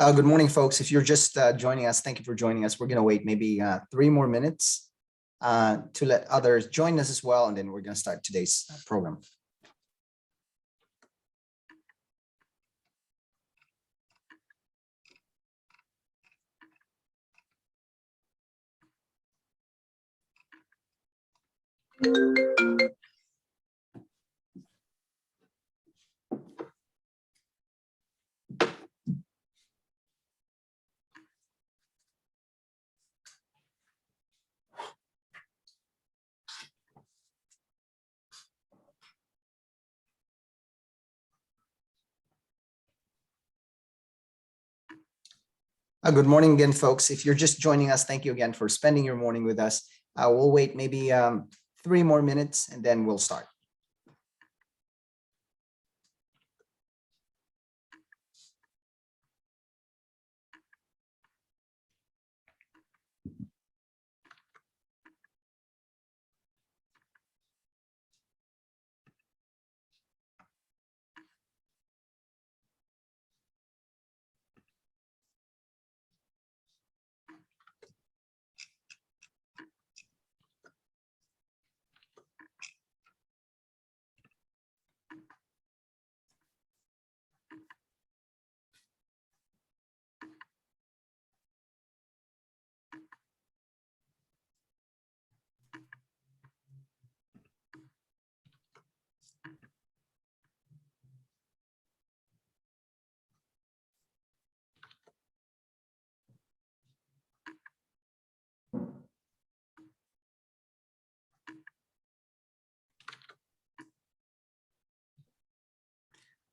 Good morning, folks. If you're just joining us, thank you for joining us. We're going to wait maybe 3 more minutes to let others join us as well, and then we're going to start today's program. Good morning again, folks. If you're just joining us, thank you again for spending your morning with us. We'll wait maybe 3 more minutes and then we'll start.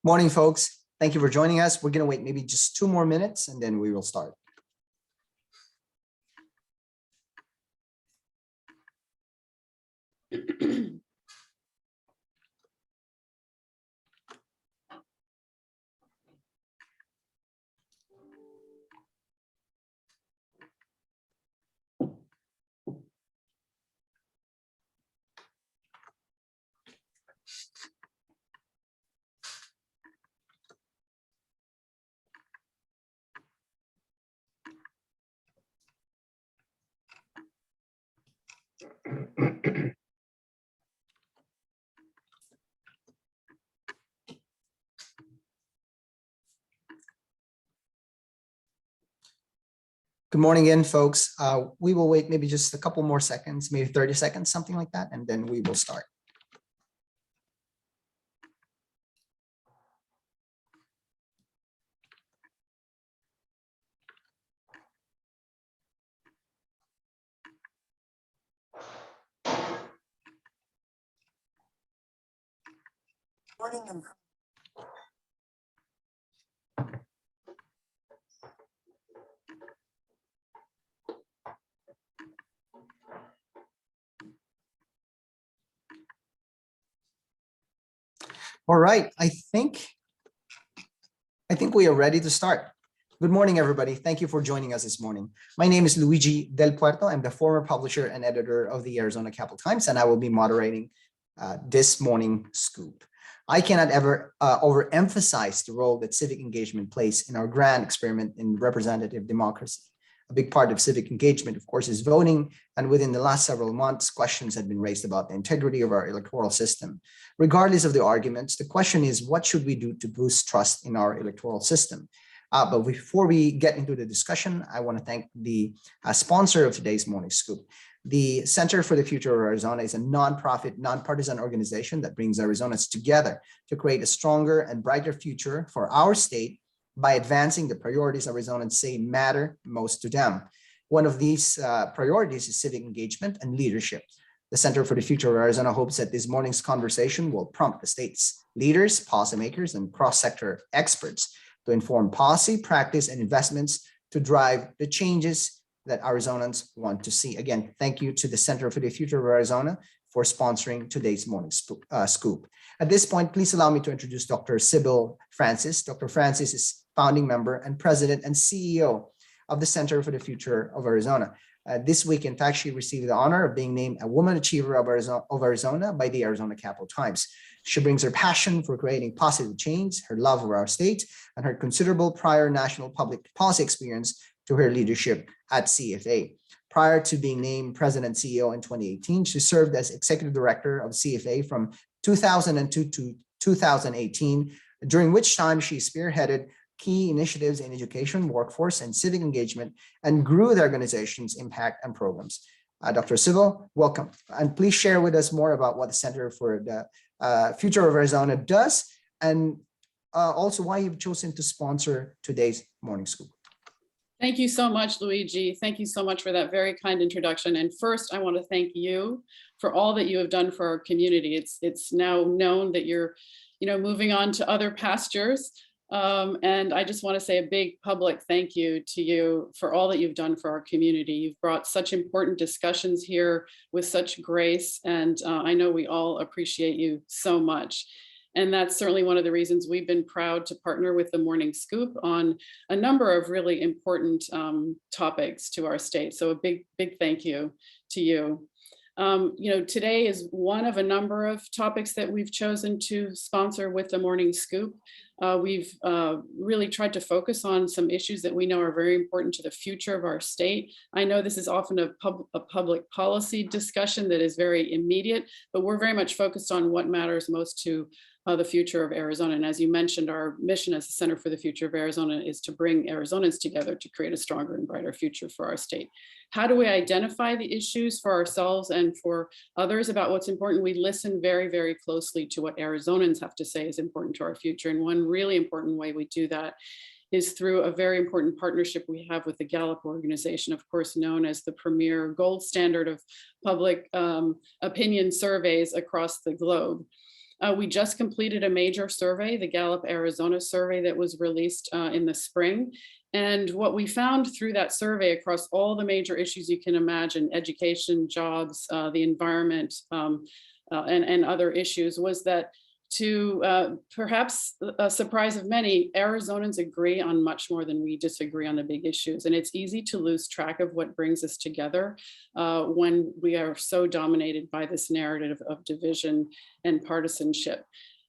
Morning, folks. Thank you for joining us. We're going to wait maybe just 2 more minutes and then we will start. Good morning again, folks. We will wait maybe just a couple more seconds, maybe 30 seconds, something like that, and then we will start. Morning. All right, I think we are ready to start. Good morning, everybody. Thank you for joining us this morning. My name is Luigi Del Puerto. I'm the former publisher and editor of the Arizona Capital Times, and I will be moderating this morning scoop. I cannot ever overemphasize the role that civic engagement plays in our grand experiment in representative democracy. A big part of civic engagement, of course, is voting. And within the last several months, questions have been raised about the integrity of our electoral system. Regardless of the arguments, the question is, what should we do to boost trust in our electoral system? But before we get into the discussion, I want to thank the sponsor of today's morning scoop. The Center for the Future of Arizona is a nonprofit, nonpartisan organization that brings Arizonans together to create a stronger and brighter future for our state by advancing the priorities Arizonans say matter most to them. One of these priorities is civic engagement and leadership. The Center for the Future of Arizona hopes that this morning's conversation will prompt the state's leaders, policymakers, and cross-sector experts to inform policy, practice, and investments to drive the changes that Arizonans want to see. Again, thank you to the Center for the Future of Arizona for sponsoring today's morning scoop. At this point, please allow me to introduce Dr. Sybil Francis. Dr. Francis is founding member and president and CEO of the Center for the Future of Arizona. This week, in fact, she received the honor of being named a Woman Achiever of Arizona by the Arizona Capital Times. She brings her passion for creating positive change, her love of our state, and her considerable prior national public policy experience to her leadership at CFA. Prior to being named President and CEO in 2018, she served as Executive Director of CFA from 2002 to 2018, during which time she spearheaded key initiatives in education, workforce, and civic engagement, and grew the organization's impact and programs. Dr. Civil, welcome. And please share with us more about what the Center for the Future of Arizona does, and also why you've chosen to sponsor today's morning scoop. Thank you so much, Luigi. Thank you so much for that very kind introduction. And first, I want to thank you for all that you have done for our community. It's now known that you're, moving on to other pastures. And I just want to say a big public thank you to you for all that you've done for our community. You've brought such important discussions here with such grace, and I know we all appreciate you so much. And that's certainly one of the reasons we've been proud to partner with the Morning Scoop on a number of really important topics to our state. So a big thank you to you. Today is one of a number of topics that we've chosen to sponsor with the Morning Scoop. We've really tried to focus on some issues that we know are very important to the future of our state. I know this is often a public policy discussion that is very immediate, but we're very much focused on what matters most to the future of Arizona. And as you mentioned, our mission as the Center for the Future of Arizona is to bring Arizonans together to create a stronger and brighter future for our state. How do we identify the issues for ourselves and for others about what's important? We listen very, very closely to what Arizonans have to say is important to our future. And one really important way we do that is through a very important partnership we have with the Gallup organization, of course, known as the premier gold standard of public opinion surveys across the globe. We just completed a major survey, the Gallup Arizona survey that was released in the spring. And what we found through that survey across all the major issues you can imagine, education, jobs, the environment, and other issues, was that to perhaps a surprise of many, Arizonans agree on much more than we disagree on the big issues. And it's easy to lose track of what brings us together when we are so dominated by this narrative of division and partisanship.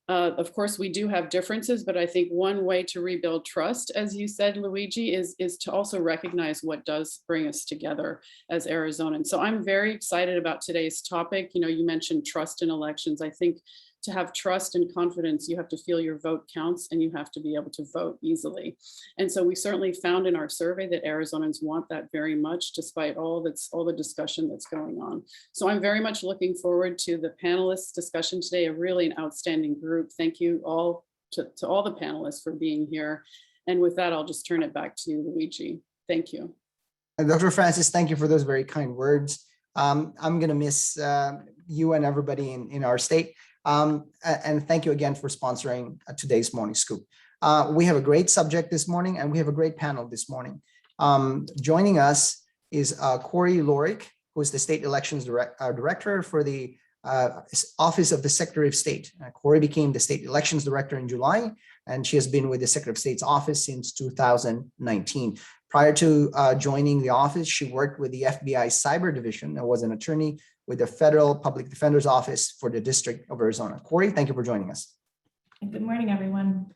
Of course, we do have differences, but I think one way to rebuild trust, as you said, Luigi, is to also recognize what does bring us together as Arizonans. So I'm very excited about today's topic. You mentioned trust in elections. I think to have trust and confidence, you have to feel your vote counts, and you have to be able to vote easily. And so we certainly found in our survey that Arizonans want that very much, despite all the discussion that's going on. So I'm very much looking forward to the panelists' discussion today, a really an outstanding group. Thank you all to all the panelists for being here. And with that, I'll just turn it back to you, Luigi. Thank you. Dr. Francis, thank you for those very kind words. I'm going to miss you and everybody in our state. And thank you again for sponsoring today's Morning Scoop. We have a great subject this morning, and we have a great panel this morning. Joining us is Corey Lorick, who is the State Elections Director for the Office of the Secretary of State. Corey became the State Elections Director in July, and she has been with the Secretary of State's office since 2019. Prior to joining the office, she worked with the FBI Cyber Division and was an attorney with the Federal Public Defender's Office for the District of Arizona. Corey, thank you for joining us. Good morning, everyone.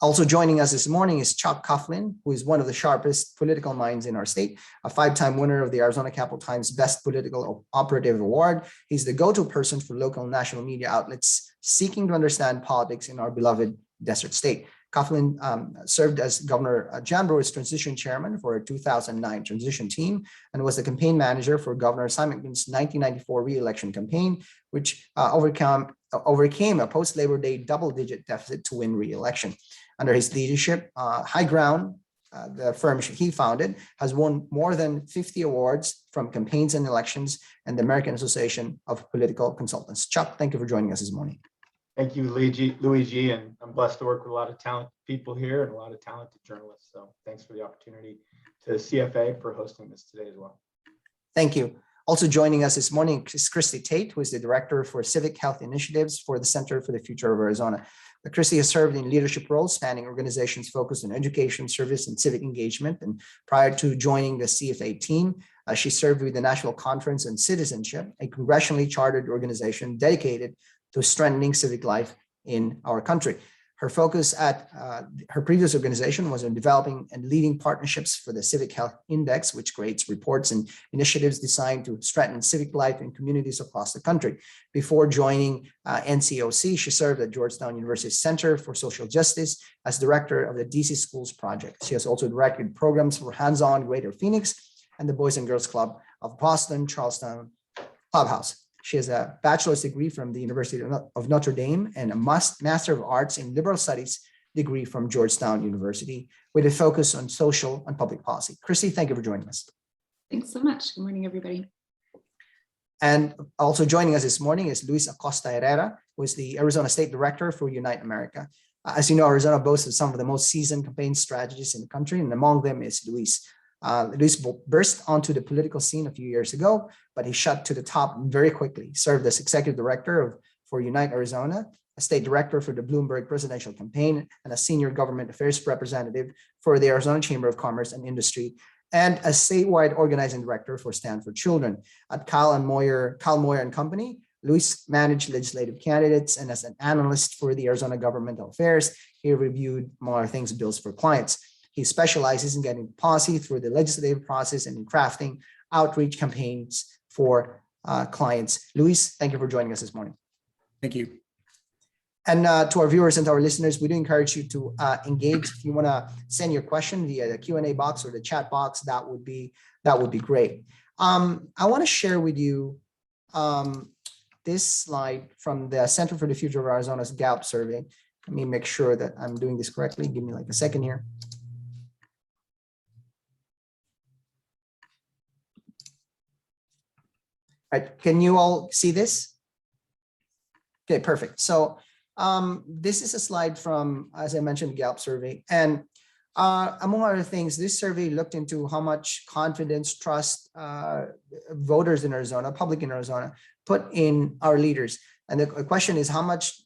Also joining us this morning is Chuck Coughlin, who is one of the sharpest political minds in our state, a 5-time winner of the Arizona Capital Times Best Political Operative Award. He's the go-to person for local and national media outlets seeking to understand politics in our beloved desert state. Coughlin served as Governor Jan Brewer's transition chairman for a 2009 transition team and was the campaign manager for Governor Simon Clinton's 1994 re-election campaign, which overcame a post-Labor Day double-digit deficit to win re-election. Under his leadership, High Ground, the firm he founded, has won more than 50 awards from campaigns and elections and the American Association of Political Consultants. Chuck, thank you for joining us this morning. Thank you, Luigi, and I'm blessed to work with a lot of talented people here and a lot of talented journalists. So thanks for the opportunity to CFA for hosting this today as well. Thank you. Also joining us this morning is Christy Tate, who is the Director for Civic Health Initiatives for the Center for the Future of Arizona. Christy has served in leadership roles spanning organizations focused on education, service, and civic engagement. And prior to joining the CFA team, she served with the National Conference on Citizenship, a congressionally chartered organization dedicated to strengthening civic life in our country. Her focus at her previous organization was on developing and leading partnerships for the Civic Health Index, which creates reports and initiatives designed to strengthen civic life in communities across the country. Before joining NCOC, she served at Georgetown University Center for Social Justice as director of the DC Schools Project. She has also directed programs for Hands-On Greater Phoenix and the Boys and Girls Club of Boston, Charlestown Clubhouse. She has a bachelor's degree from the University of Notre Dame and a Master of Arts in Liberal Studies degree from Georgetown University with a focus on social and public policy. Christy, thank you for joining us. Thanks so much. Good morning, everybody. And also joining us this morning is Luis Acosta Herrera, who is the Arizona State Director for Unite America. As you know, Arizona boasts of some of the most seasoned campaign strategists in the country, and among them is Luis. Luis burst onto the political scene a few years ago, but he shot to the top very quickly. Served as executive director for Unite Arizona, a state director for the Bloomberg presidential campaign, and a senior government affairs representative for the Arizona Chamber of Commerce and Industry, and a statewide organizing director for Stand for Children. At Kyle Moyer and Company, Luis managed legislative candidates, and as an analyst for the Arizona Governmental Affairs, he reviewed, among other things, bills for clients. He specializes in getting policy through the legislative process and in crafting outreach campaigns for clients. Luis, thank you for joining us this morning. Thank you. And to our viewers and to our listeners, we do encourage you to engage. If you want to send your question via the Q&A box or the chat box, that would be great. I want to share with you this slide from the Center for the Future of Arizona's Gallup survey. Let me make sure that I'm doing this correctly. Give me like a second here. Right, can you all see this? Okay, perfect. So this is a slide from, as I mentioned, the Gallup survey. And among other things, this survey looked into how much confidence, trust voters in Arizona, public in Arizona, put in our leaders. And the question is, how much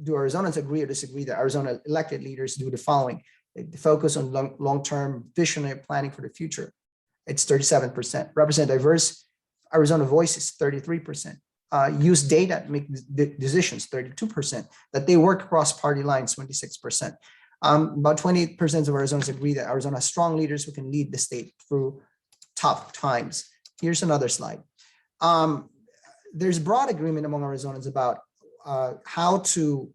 do Arizonans agree or disagree that Arizona elected leaders do the following? They focus on long-term visionary planning for the future. It's 37%. Represent diverse Arizona voice is 33%. Use data to make decisions, 32%. That they work across party lines, 26%. About 28% of Arizonans agree that Arizona has strong leaders who can lead the state through tough times. Here's another slide. There's broad agreement among Arizonans about how to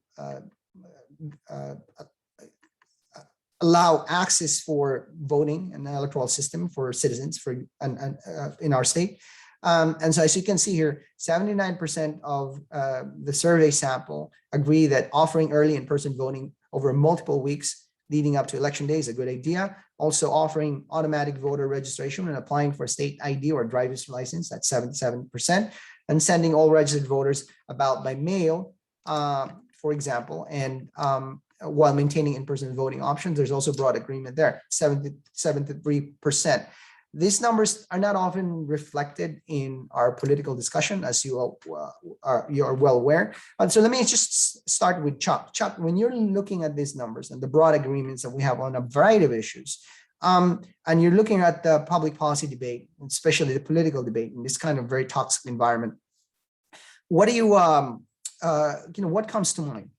allow access for voting and the electoral system for citizens in our state. And so as you can see here, 79% of the survey sample agree that offering early in-person voting over multiple weeks leading up to election day is a good idea. Also offering automatic voter registration and applying for a state ID or driver's license, that's 77%. And sending all registered voters about by mail, for example, and while maintaining in-person voting options, there's also broad agreement there, 73%. These numbers are not often reflected in our political discussion, as you are well aware. So let me just start with Chuck. Chuck, when you're looking at these numbers and the broad agreements that we have on a variety of issues, and you're looking at the public policy debate, especially the political debate in this kind of very toxic environment, what do you, what comes to mind?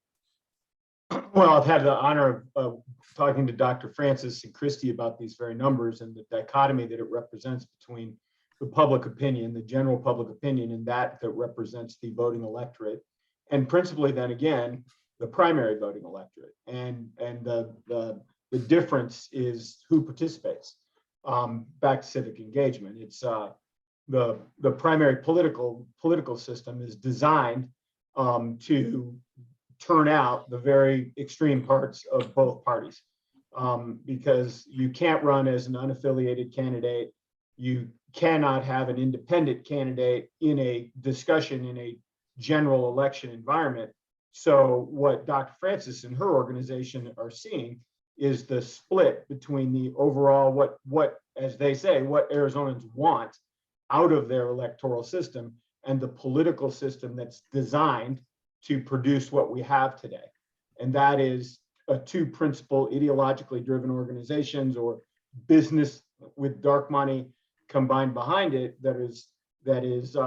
Well, I've had the honor of talking to Dr. Francis and Christy about these very numbers and the dichotomy that it represents between the public opinion, the general public opinion, and that represents the voting electorate, and principally then again, the primary voting electorate. And the difference is who participates. Back to civic engagement. It's the primary political system is designed to turn out the very extreme parts of both parties, because you can't run as an unaffiliated candidate. You cannot have an independent candidate in a discussion in a general election environment. So what Dr. Francis and her organization are seeing is the split between the overall, what as they say, what Arizonans want out of their electoral system and the political system that's designed to produce what we have today. And that is two principal ideologically driven organizations or business with dark money combined behind it that is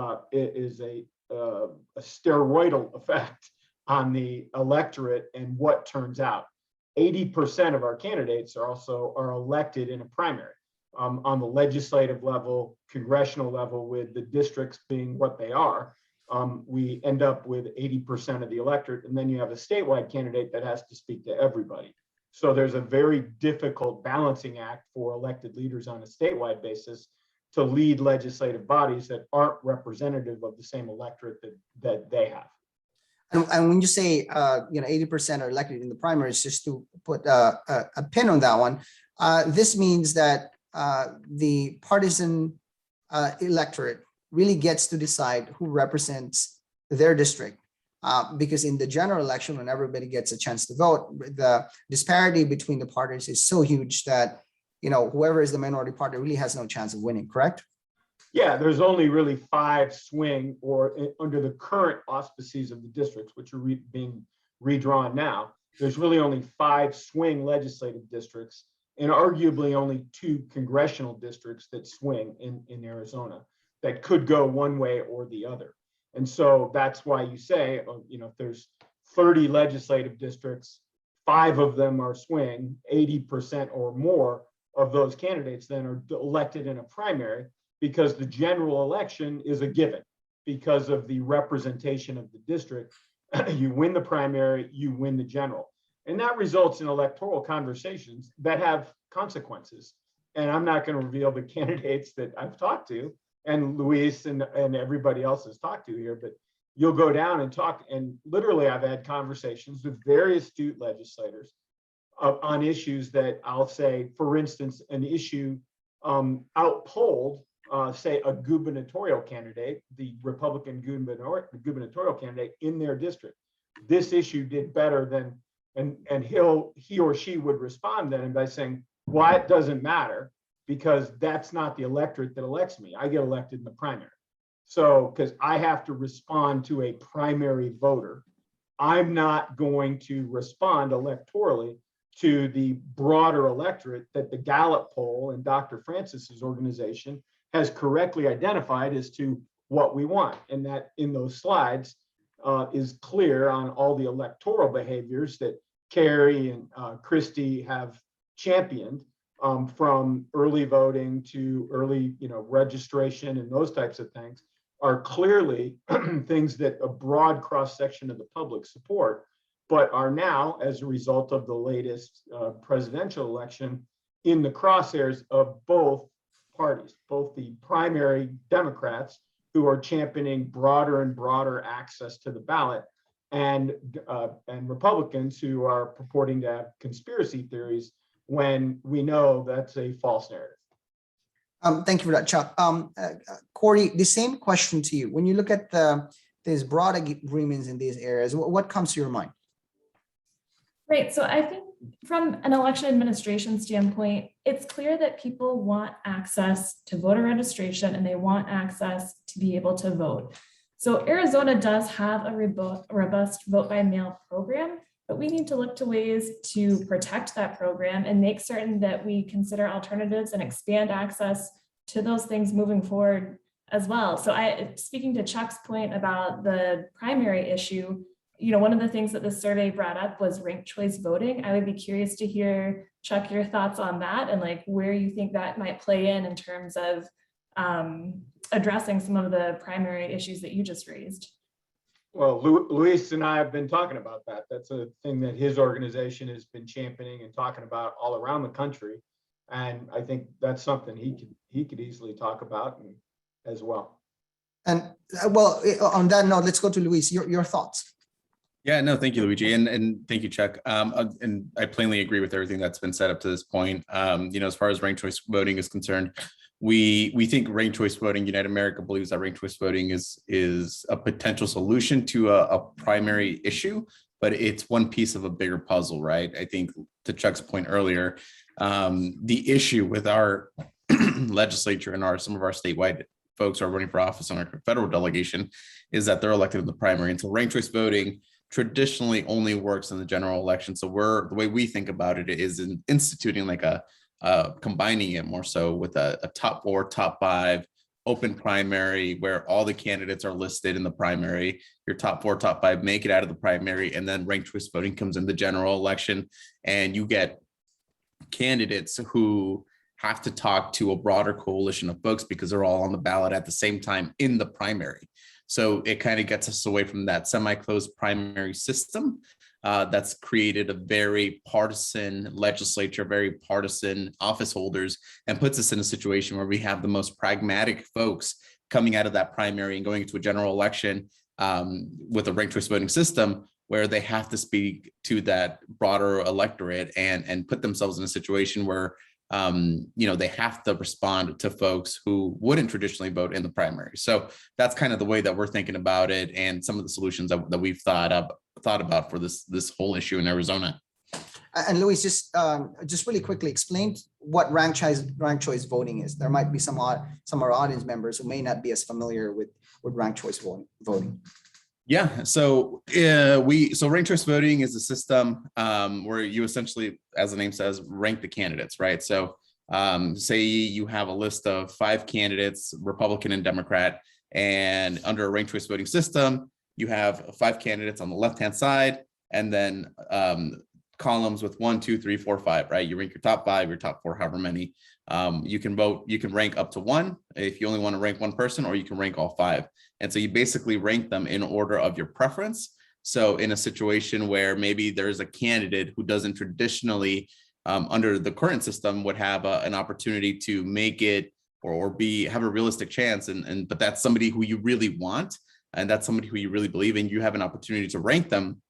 a a steroidal effect on the electorate and what turns out. 80% of our candidates are elected in a primary on the legislative level, congressional level, with the districts being what they are. We end up with 80% of the electorate, and then you have a statewide candidate that has to speak to everybody. So there's a very difficult balancing act for elected leaders on a statewide basis to lead legislative bodies that aren't representative of the same electorate that they have. And when you say, 80% are elected in the primaries, just to put a pin on that one, this means that the partisan electorate really gets to decide who represents their district. Because in the general election, when everybody gets a chance to vote, the disparity between the parties is so huge that, whoever is the minority party really has no chance of winning, correct? Yeah, there's only really 5 swing, or under the current auspices of the districts, which are being redrawn now, there's really only 5 swing legislative districts, and arguably only 2 congressional districts that swing in Arizona that could go one way or the other. And so that's why you say, if there's 30 legislative districts, 5 of them are swing, 80% or more of those candidates then are elected in a primary, because the general election is a given because of the representation of the district. You win the primary, you win the general. And that results in electoral conversations that have consequences. And I'm not going to reveal the candidates that I've talked to, and Luis and everybody else has talked to here, but you'll go down and talk. And literally, I've had conversations with very astute legislators on issues that I'll say, for instance, an issue outpolled, say, a gubernatorial candidate, the Republican gubernatorial candidate in their district. This issue did better than, and he or she would respond then by saying, well, it doesn't matter, because that's not the electorate that elects me. I get elected in the primary. So, because I have to respond to a primary voter, I'm not going to respond electorally to the broader electorate that the Gallup poll and Dr. Francis's organization has correctly identified as to what we want. And that in those slides is clear on all the electoral behaviors that Carrie and Christy have championed, from early voting to early, registration and those types of things, are clearly things that a broad cross-section of the public support, but are now, as a result of the latest presidential election, in the crosshairs of both parties, both the primary Democrats, who are championing broader and broader access to the ballot, and Republicans who are purporting to have conspiracy theories when we know that's a false narrative. Thank you for that, Chuck. Corey, the same question to you. When you look at these broad agreements in these areas, what comes to your mind? Right. So I think from an election administration standpoint, it's clear that people want access to voter registration and they want access to be able to vote. So Arizona does have a robust vote by mail program, but we need to look to ways to protect that program and make certain that we consider alternatives and expand access to those things moving forward as well. So speaking to Chuck's point about the primary issue, one of the things that the survey brought up was ranked choice voting. I would be curious to hear, Chuck, your thoughts on that and like where you think that might play in terms of addressing some of the primary issues that you just raised. Well, Luis and I have been talking about that. That's a thing that his organization has been championing and talking about all around the country. And I think that's something he could easily talk about as well. And well, on that note, let's go to Luis. Your thoughts. Yeah, no, thank you, Luigi, and thank you, Chuck. And I plainly agree with everything that's been said up to this point. As far as ranked choice voting is concerned, we think ranked choice voting, United America believes that ranked choice voting is a potential solution to a primary issue, but it's one piece of a bigger puzzle, right? I think to Chuck's point earlier, the issue with our legislature and some of our statewide folks who are running for office on our federal delegation is that they're elected in the primary. And so ranked choice voting traditionally only works in the general election. So the way we think about it is instituting like combining it more so with a top 4, top 5 open primary where all the candidates are listed in the primary. Your top 4, top 5 make it out of the primary, and then ranked choice voting comes in the general election, and you get candidates who have to talk to a broader coalition of folks because they're all on the ballot at the same time in the primary. So it kind of gets us away from that semi-closed primary system that's created a very partisan legislature, very partisan office holders, and puts us in a situation where we have the most pragmatic folks coming out of that primary and going into a general election with a ranked choice voting system where they have to speak to that broader electorate and put themselves in a situation where they have to respond to folks who wouldn't traditionally vote in the primary. So that's kind of the way that we're thinking about it, and some of the solutions that we've thought about for this whole issue in Arizona. And Luis, just really quickly explain what ranked choice voting is. There might be some of our audience members who may not be as familiar with ranked choice voting. Yeah, so ranked choice voting is a system where you essentially, as the name says, rank the candidates, right? So say you have a list of 5 candidates, Republican and Democrat, and under a ranked choice voting system, you have 5 candidates on the left-hand side, and then columns with 1, 2, 3, 4, 5, right? You rank your top 5, your top 4, however many. You can rank up to 1 if you only want to rank one person, or you can rank all 5. And so you basically rank them in order of your preference. So in a situation where maybe there's a candidate who doesn't traditionally, under the current system, would have an opportunity to make it or have a realistic chance, but that's somebody who you really want, and that's somebody who you really believe in, you have an opportunity to rank them,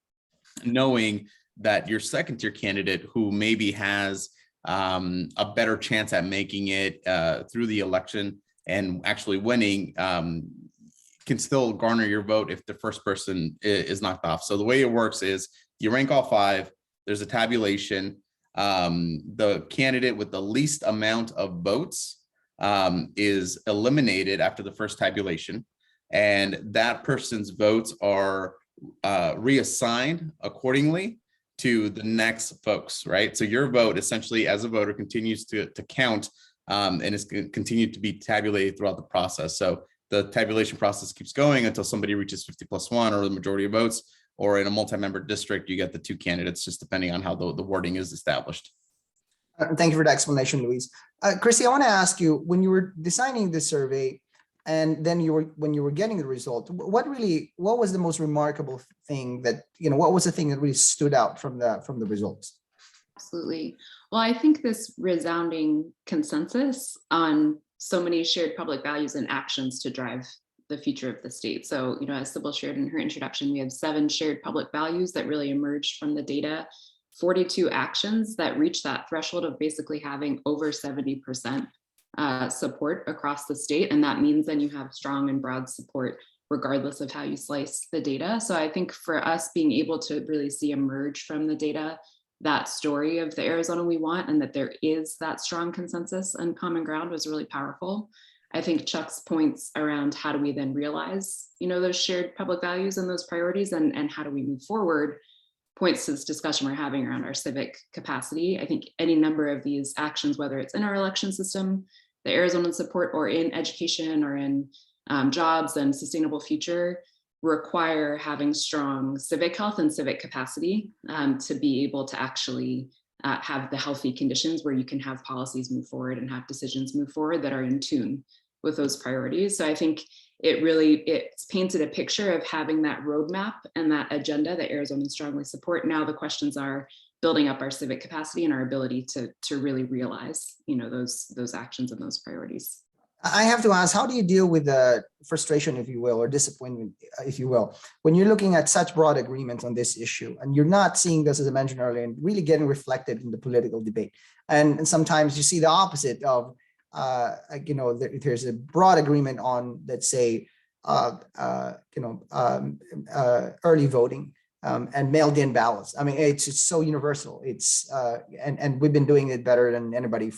knowing that your second tier candidate who maybe has a better chance at making it through the election and actually winning can still garner your vote if the first person is knocked off. So the way it works is you rank all 5, there's a tabulation. The candidate with the least amount of votes is eliminated after the first tabulation, and that person's votes are reassigned accordingly to the next folks, right? So your vote essentially as a voter continues to count and is continued to be tabulated throughout the process. So the tabulation process keeps going until somebody reaches 50+1 or the majority of votes, or in a multi-member district, you get the 2 candidates, just depending on how the wording is established. Thank you for the explanation, Luis. Christy, I want to ask you, when you were designing the survey, and then when you were getting the result, what was the most remarkable thing that, what was the thing that really stood out from the results? Absolutely. Well, I think this resounding consensus on so many shared public values and actions to drive the future of the state. So, as Sybil shared in her introduction, we have 7 shared public values that really emerged from the data, 42 actions that reach that threshold of basically having over 70% support across the state. And that means then you have strong and broad support regardless of how you slice the data. So I think for us being able to really see emerge from the data that story of the Arizona we want, and that there is that strong consensus and common ground, was really powerful. I think Chuck's points around how do we then realize, those shared public values and those priorities, and how do we move forward, points to this discussion we're having around our civic capacity. I think any number of these actions, whether it's in our election system, the Arizona support, or in education, or in jobs and sustainable future, require having strong civic health and civic capacity to be able to actually have the healthy conditions where you can have policies move forward and have decisions move forward that are in tune with those priorities. So I think it's painted a picture of having that roadmap and that agenda that Arizonans strongly support. Now the questions are building up our civic capacity and our ability to really realize, those actions and those priorities. I have to ask, how do you deal with the frustration, if you will, or disappointment, if you will, when you're looking at such broad agreement on this issue, and you're not seeing this, as I mentioned earlier, and really getting reflected in the political debate? And sometimes you see the opposite of, there's a broad agreement on, let's say, early voting and mailed-in ballots. I mean, it's so universal. And we've been doing it better than anybody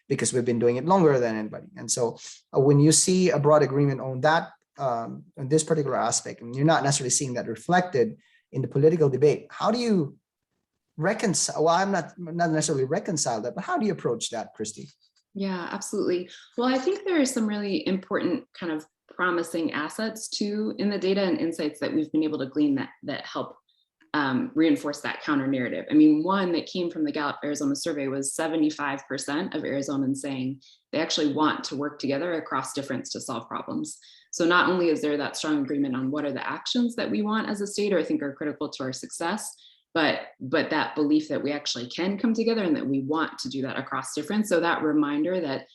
because we've been doing it longer than anybody. And so when you see a broad agreement on that, on this particular aspect, and you're not necessarily seeing that reflected in the political debate, how do you reconcile? Well, I'm not necessarily reconcile that, but how do you approach that, Christy? Yeah, absolutely. Well, I think there are some really important kind of promising assets too in the data and insights that we've been able to glean that help reinforce that counter narrative. I mean, one that came from the Gallup Arizona survey was 75% of Arizonans saying they actually want to work together across difference to solve problems. So not only is there that strong agreement on what are the actions that we want as a state or I think are critical to our success, but that belief that we actually can come together and that we want to do that across difference. So that reminder that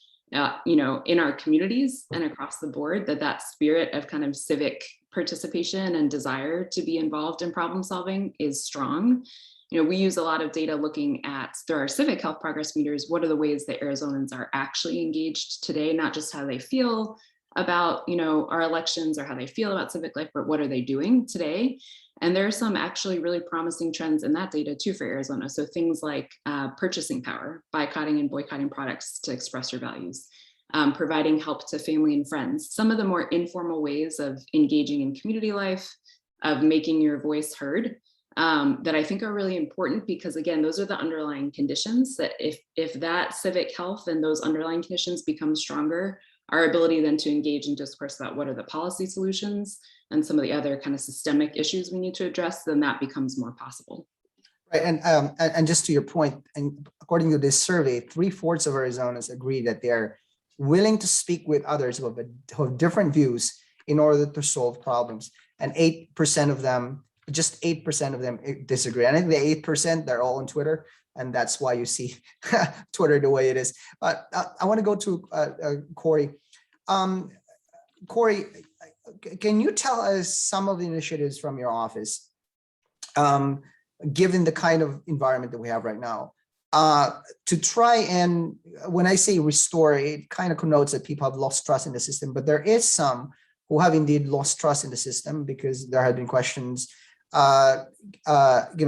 in our communities and across the board, that spirit of kind of civic participation and desire to be involved in problem solving is strong. We use a lot of data looking at through our civic health progress meters, what are the ways that Arizonans are actually engaged today, not just how they feel about our elections or how they feel about civic life, but what are they doing today? And there are some actually really promising trends in that data too for Arizona. So things like purchasing power, boycotting and boycotting products to express your values, providing help to family and friends, some of the more informal ways of engaging in community life, of making your voice heard, that I think are really important because again, those are the underlying conditions that if that civic health and those underlying conditions become stronger, our ability then to engage in discourse about what are the policy solutions and some of the other kind of systemic issues we need to address, then that becomes more possible. Right, and just to your point, and according to this survey, 3/4 of Arizonans agree that they're willing to speak with others who have different views in order to solve problems, and 8% of them, just 8% of them disagree. And I think the 8%, they're all on Twitter, and that's why you see Twitter the way it is. But I want to go to Corey. Corey, can you tell us some of the initiatives from your office, given the kind of environment that we have right now, to try and, when I say restore, it kind of connotes that people have lost trust in the system, but there is some who have indeed lost trust in the system because there have been questions,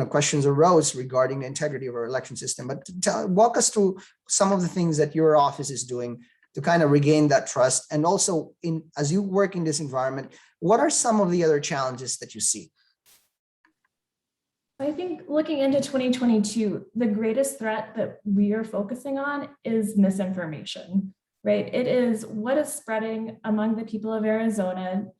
questions arose regarding the integrity of our election system. But walk us through some of the things that your office is doing to kind of regain that trust. And also, as you work in this environment, what are some of the other challenges that you see? I think looking into 2022, the greatest threat that we are focusing on is misinformation, right? It is what is spreading among the people of Arizona,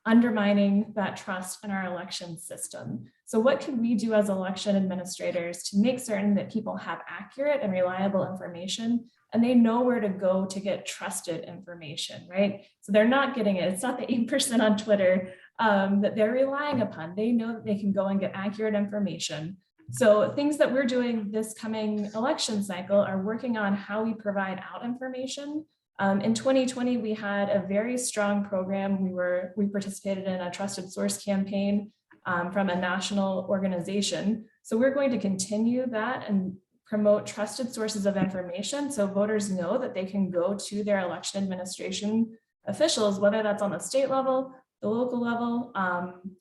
undermining that trust in our election system. So what can we do as election administrators to make certain that people have accurate and reliable information and they know where to go to get trusted information, right? So they're not getting it. It's not the 8% on Twitter that they're relying upon. They know that they can go and get accurate information. So things that we're doing this coming election cycle are working on how we provide out information. In 2020, we had a very strong program. We participated in a trusted source campaign from a national organization. So we're going to continue that and promote trusted sources of information so voters know that they can go to their election administration officials, whether that's on the state level, the local level,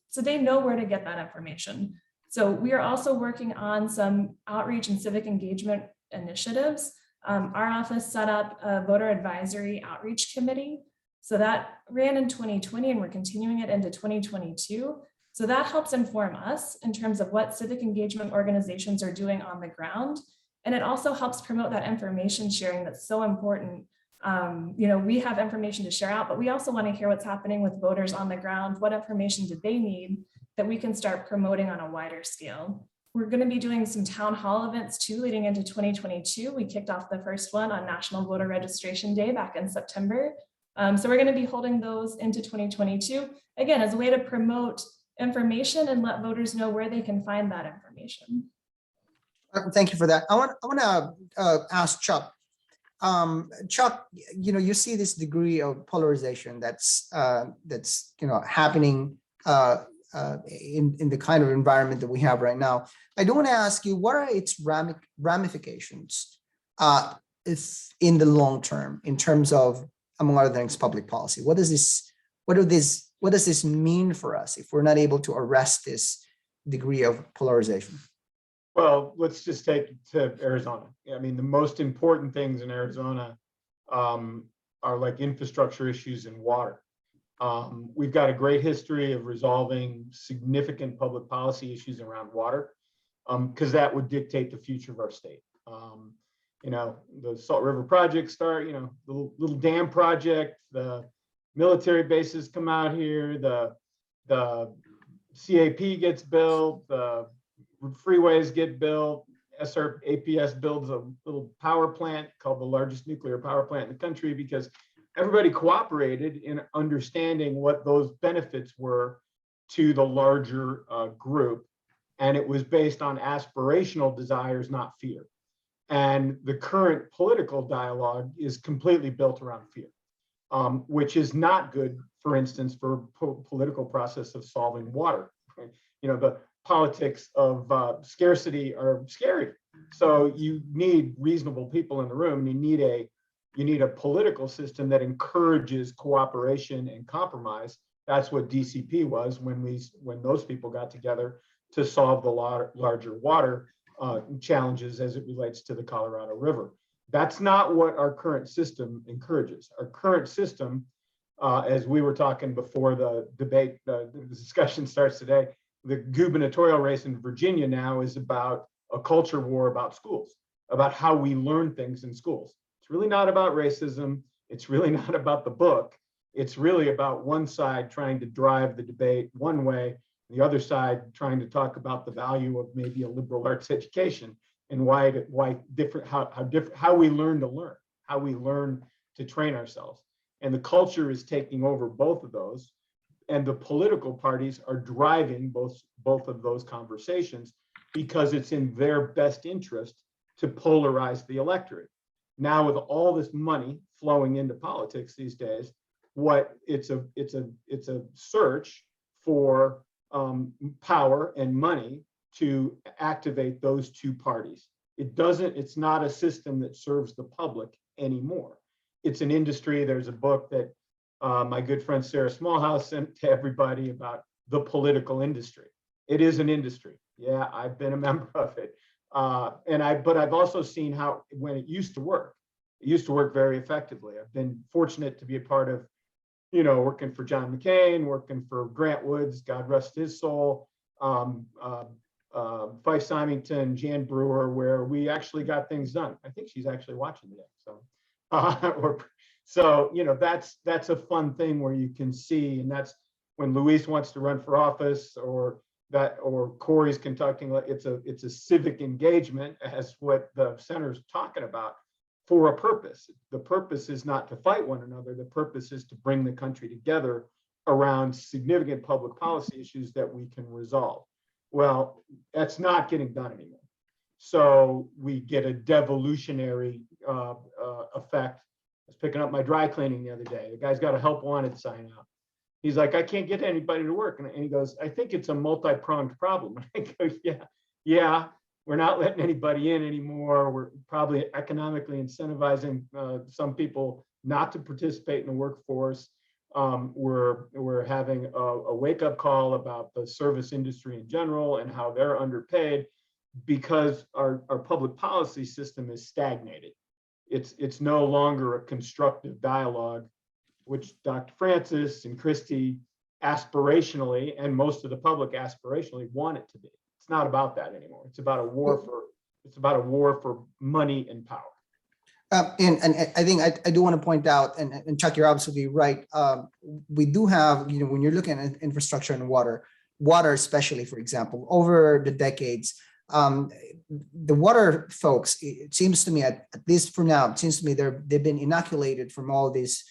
so they know where to get that information. So we are also working on some outreach and civic engagement initiatives. Our office set up a voter advisory outreach committee. So that ran in 2020 and we're continuing it into 2022. So that helps inform us in terms of what civic engagement organizations are doing on the ground. And it also helps promote that information sharing that's so important. We have information to share out, but we also want to hear what's happening with voters on the ground. What information did they need that we can start promoting on a wider scale? We're going to be doing some town hall events too, leading into 2022. We kicked off the first one on National Voter Registration Day back in September. So we're going to be holding those into 2022, again, as a way to promote information and let voters know where they can find that information. Thank you for that. I want to ask Chuck. Chuck, you see this degree of polarization that's happening in the kind of environment that we have right now. I do want to ask you, what are its ramifications if in the long term, in terms of, among other things, public policy? What does this mean for us if we're not able to arrest this degree of polarization? Well, let's just take it to Arizona. I mean, the most important things in Arizona are like infrastructure issues and water. We've got a great history of resolving significant public policy issues around water because that would dictate the future of our state. the Salt River project start, the little dam project, the military bases come out here, the CAP gets built, the freeways get built, APS builds a little power plant called the largest nuclear power plant in the country because everybody cooperated in understanding what those benefits were to the larger group. And it was based on aspirational desires, not fear. And the current political dialogue is completely built around fear, which is not good, for instance, for political process of solving water. Right? The politics of scarcity are scary. So you need reasonable people in the room. You need a political system that encourages cooperation and compromise. That's what DCP was when those people got together to solve the larger water challenges as it relates to the Colorado River. That's not what our current system encourages. Our current system, as we were talking before the debate, the discussion starts today, the gubernatorial race in Virginia now is about a culture war about schools, about how we learn things in schools. It's really not about racism. It's really not about the book. It's really about one side trying to drive the debate one way, the other side trying to talk about the value of maybe a liberal arts education and how we learn, how we learn to train ourselves. And the culture is taking over both of those. And the political parties are driving both of those conversations because it's in their best interest to polarize the electorate. Now, with all this money flowing into politics these days, it's a search for power and money to activate those two parties. It's not a system that serves the public anymore. It's an industry. There's a book that my good friend Sarah Smallhouse sent to everybody about the political industry. It is an industry. Yeah, I've been a member of it. But I've also seen how, when it used to work very effectively. I've been fortunate to be a part of, working for John McCain, working for Grant Woods, God rest his soul, Fife Symington, Jan Brewer, where we actually got things done. I think she's actually watching today. So, that's a fun thing where you can see, and that's when Luis wants to run for office, or Corey's conducting. It's a civic engagement, as what the senator's talking about, for a purpose. The purpose is not to fight one another. The purpose is to bring the country together around significant public policy issues that we can resolve. Well, that's not getting done anymore. So we get a devolutionary effect. I was picking up my dry cleaning the other day. The guy's got a help wanted sign out. He's like, I can't get anybody to work. And he goes, I think it's a multi-pronged problem. And I go, yeah, we're not letting anybody in anymore. We're probably economically incentivizing some people not to participate in the workforce. We're having a wake-up call about the service industry in general and how they're underpaid, because our public policy system is stagnated. It's no longer a constructive dialogue, which Dr. Francis and Christy aspirationally, and most of the public aspirationally, want it to be. It's not about that anymore. It's about a war for money and power. And I think I do want to point out, and Chuck, you're absolutely right. We do have, when you're looking at infrastructure and water especially, for example, over the decades, the water folks, it seems to me, at least for now, it seems to me they've been inoculated from all this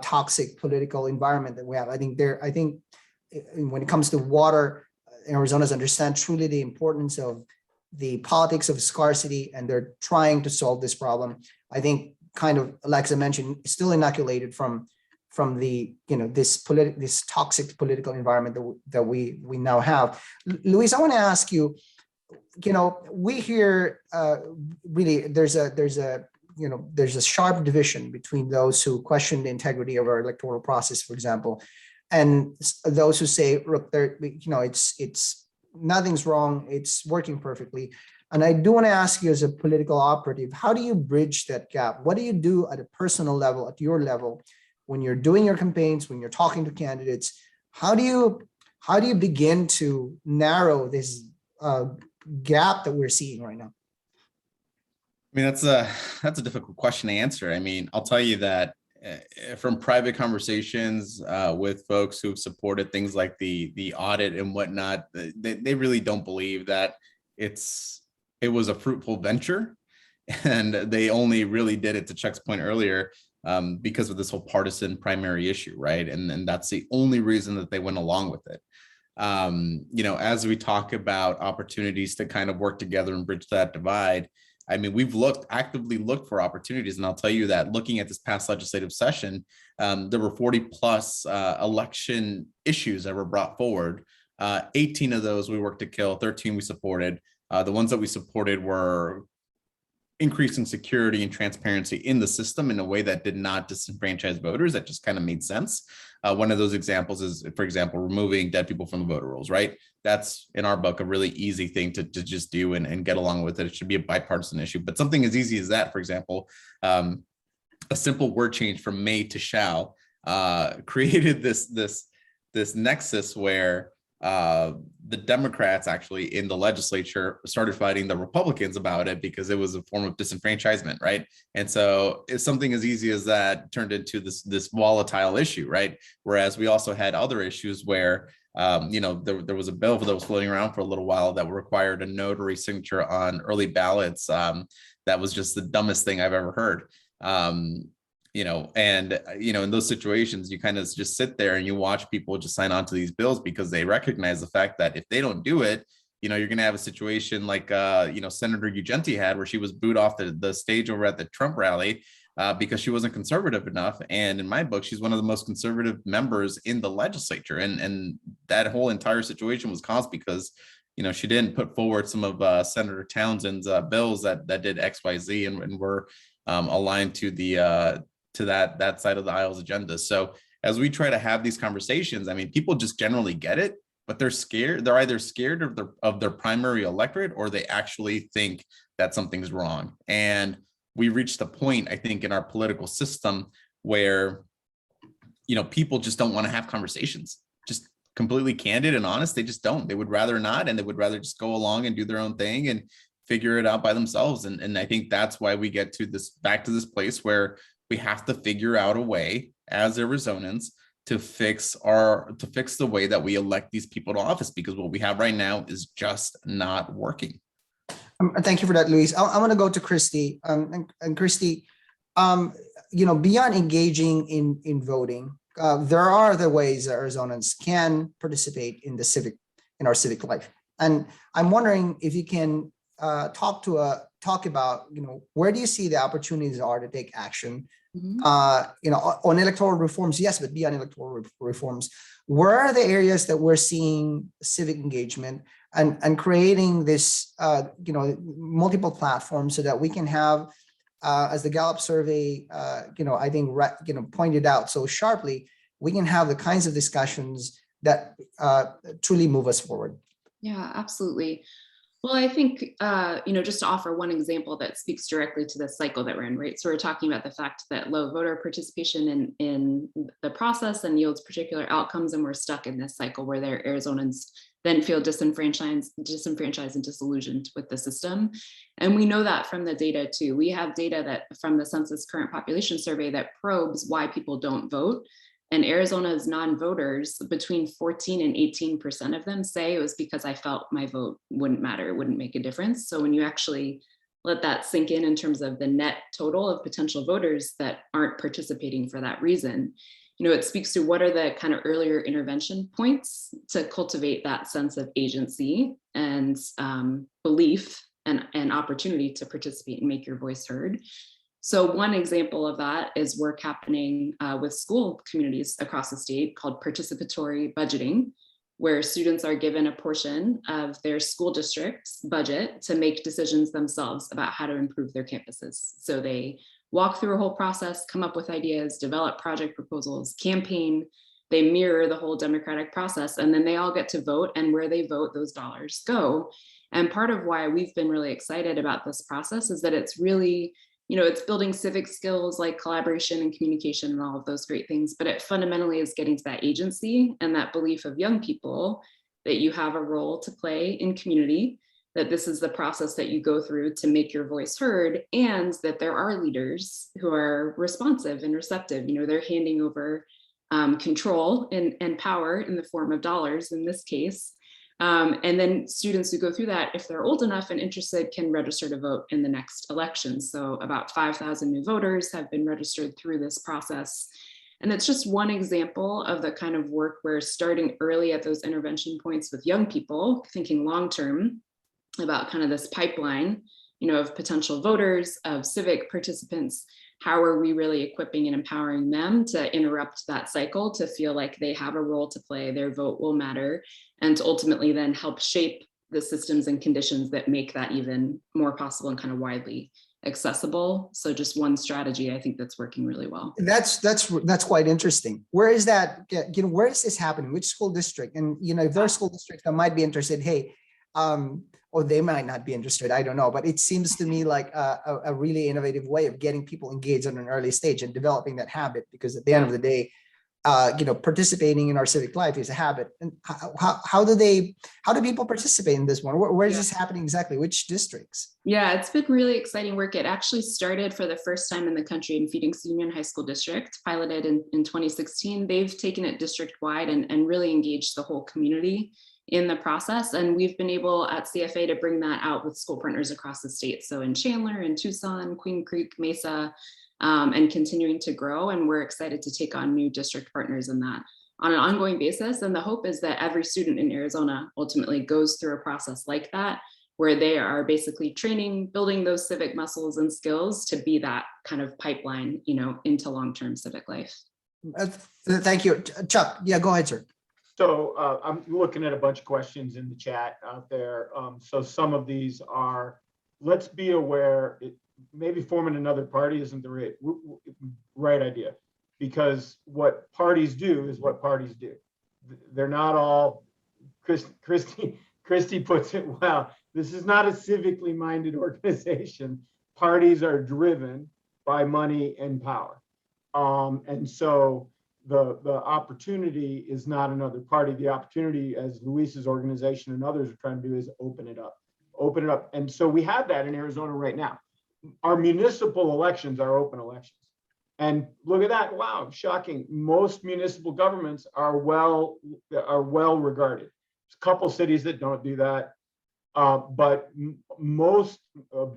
toxic political environment that we have. I think when it comes to water, Arizonans understand truly the importance of the politics of scarcity, and they're trying to solve this problem. I think, kind of, Alexa mentioned, still inoculated from the this toxic political environment that we now have. Luis, I want to ask you, we hear really there's a sharp division between those who question the integrity of our electoral process, for example, and those who say, look, it's nothing's wrong, it's working perfectly. And I do want to ask you, as a political operative, how do you bridge that gap? What do you do at a personal level, at your level, when you're doing your campaigns, when you're talking to candidates? How do you begin to narrow this gap that we're seeing right now? I mean, that's a difficult question to answer. I mean, I'll tell you that from private conversations with folks who've supported things like the audit and whatnot, they really don't believe that it was a fruitful venture, and they only really did it, to Chuck's point earlier, because of this whole partisan primary issue, right? And that's the only reason that they went along with it. As we talk about opportunities to kind of work together and bridge that divide, I mean, we've actively looked for opportunities, and I'll tell you that looking at this past legislative session, there were 40 plus election issues that were brought forward. 18 of those we worked to kill, 13 we supported. The ones that we supported were increasing security and transparency in the system in a way that did not disenfranchise voters. That just kind of made sense. One of those examples is, for example, removing dead people from the voter rolls, right? That's, in our book, a really easy thing to just do and get along with it. It should be a bipartisan issue. But something as easy as that, for example, a simple word change from may to shall created this nexus where the Democrats actually in the legislature started fighting the Republicans about it because it was a form of disenfranchisement, right? And so it's something as easy as that turned into this volatile issue, right? Whereas we also had other issues where there was a bill that was floating around for a little while that required a notary signature on early ballots. That was just the dumbest thing I've ever heard. In those situations, you kind of just sit there and you watch people just sign on to these bills because they recognize the fact that if they don't do it, you're going to have a situation like, Senator Ugenti had, where she was booed off the stage over at the Trump rally because she wasn't conservative enough. And in my book, she's one of the most conservative members in the legislature. And that whole entire situation was caused because, she didn't put forward some of Senator Townsend's bills that did X, Y, Z and were aligned to that side of the aisle's agenda. So as we try to have these conversations, I mean, people just generally get it, but they're scared. They're either scared of their primary electorate, or they actually think that something's wrong. And we reached a point, I think, in our political system where, people just don't want to have conversations, just completely candid and honest. They just don't. They would rather not, and they would rather just go along and do their own thing and figure it out by themselves. And I think that's why we get back to this place where we have to figure out a way as Arizonans to fix the way that we elect these people to office, because what we have right now is just not working. Thank you for that, Luis. I want to go to Christy. And Christy, beyond engaging in voting, there are other ways that Arizonans can participate in our civic life. And I'm wondering if you can talk about, where do you see the opportunities are to take action? Mm-hmm. On electoral reforms, yes, but beyond electoral reforms, where are the areas that we're seeing civic engagement and creating this, multiple platforms so that we can have, as the Gallup survey, I think, pointed out so sharply, we can have the kinds of discussions that truly move us forward. Yeah, absolutely. Well, I think, just to offer one example that speaks directly to the cycle that we're in, right? So we're talking about the fact that low voter participation in the process and yields particular outcomes, and we're stuck in this cycle where their Arizonans then feel disenfranchised and disillusioned with the system. And we know that from the data too. We have data that from the Census Current Population Survey that probes why people don't vote. And Arizona's non-voters, between 14 and 18% of them say it was because I felt my vote wouldn't matter, it wouldn't make a difference. So when you actually let that sink in terms of the net total of potential voters that aren't participating for that reason, it speaks to what are the kind of earlier intervention points to cultivate that sense of agency and belief and opportunity to participate and make your voice heard. So one example of that is work happening with school communities across the state called participatory budgeting, where students are given a portion of their school district's budget to make decisions themselves about how to improve their campuses. So they walk through a whole process, come up with ideas, develop project proposals, campaign. They mirror the whole democratic process, and then they all get to vote, and where they vote, those dollars go. And part of why we've been really excited about this process is that it's really, it's building civic skills like collaboration and communication and all of those great things, but it fundamentally is getting to that agency and that belief of young people that you have a role to play in community, that this is the process that you go through to make your voice heard, and that there are leaders who are responsive and receptive. They're handing over control and power in the form of dollars in this case. And then students who go through that, if they're old enough and interested, can register to vote in the next election. So about 5,000 new voters have been registered through this process. And that's just one example of the kind of work where starting early at those intervention points with young people, thinking long-term about kind of this pipeline, of potential voters, of civic participants. How are we really equipping and empowering them to interrupt that cycle, to feel like they have a role to play, their vote will matter, and to ultimately then help shape the systems and conditions that make that even more possible and kind of widely accessible. So just one strategy, I think, that's working really well. That's quite interesting. Where is that? Where is this happening? Which school district? And if there are school districts that might be interested, hey, or they might not be interested, I don't know. But it seems to me like a really innovative way of getting people engaged at an early stage and developing that habit. Because at the end of the day, participating in our civic life is a habit. And how do people participate in this one? Where is this happening exactly? Which districts? Yeah, it's been really exciting work. It actually started for the first time in the country in Phoenix Union High School District, piloted in 2016. They've taken it district-wide and really engaged the whole community in the process. And we've been able at CFA to bring that out with school partners across the state. So in Chandler, in Tucson, Queen Creek, Mesa, and continuing to grow. And we're excited to take on new district partners in that on an ongoing basis. And the hope is that every student in Arizona ultimately goes through a process like that, where they are basically training, building those civic muscles and skills to be that kind of pipeline, into long-term civic life. Thank you. Chuck, yeah, go ahead, sir. So I'm looking at a bunch of questions in the chat out there. So some of these are, let's be aware, maybe forming another party isn't the right idea, because what parties do is what parties do. They're not all, Christy puts it well, this is not a civically minded organization. Parties are driven by money and power. And so the opportunity is not another party. The opportunity, as Luis's organization and others are trying to do, is open it up. And so we have that in Arizona right now. Our municipal elections are open elections. And look at that. Wow, shocking. Most municipal governments are well regarded. There's a couple cities that don't do that. But most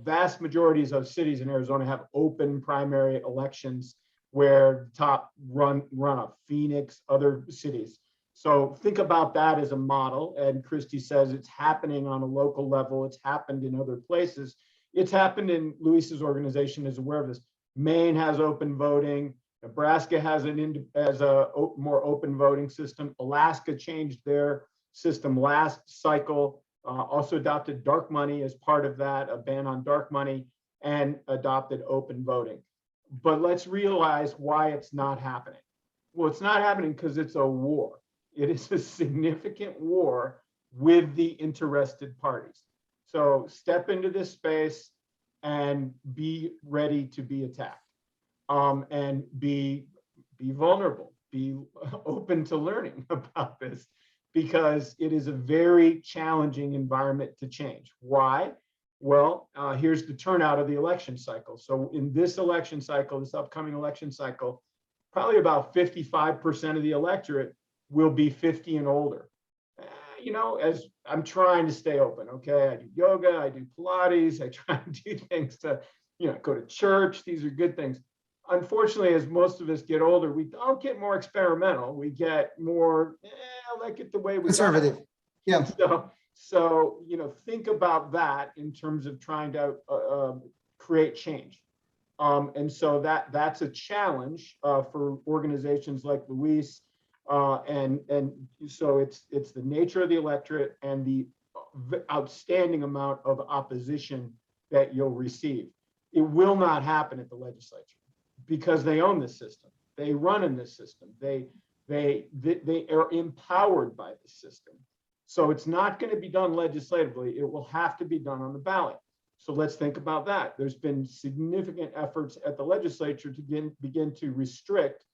vast majorities of cities in Arizona have open primary elections, where top run up, Phoenix, other cities. So think about that as a model. And Christy says it's happening on a local level. It's happened in other places. It's happened in Luis's organization, is aware of this. Maine has open voting. Nebraska has a more open voting system. Alaska changed their system last cycle, also adopted dark money as part of that, a ban on dark money, and adopted open voting. But let's realize why it's not happening. Well, it's not happening because it's a war. It is a significant war with the interested parties. So step into this space and be ready to be attacked, and be vulnerable, be open to learning about this, because it is a very challenging environment to change. Why? Well, here's the turnout of the election cycle. So in this election cycle, this upcoming election cycle, probably about 55% of the electorate will be 50 and older. As I'm trying to stay open, okay? I do yoga, I do Pilates, I try to do things to, go to church. These are good things. Unfortunately, as most of us get older, we don't get more experimental. We get more, I like it the way we conservative. Yeah. So, think about that in terms of trying to create change. And so that's a challenge for organizations like Luis. And so it's the nature of the electorate and the outstanding amount of opposition that you'll receive. It will not happen at the legislature because they own this system. They run in this system. They are empowered by the system. So it's not going to be done legislatively. It will have to be done on the ballot. So let's think about that. There's been significant efforts at the legislature to begin to restrict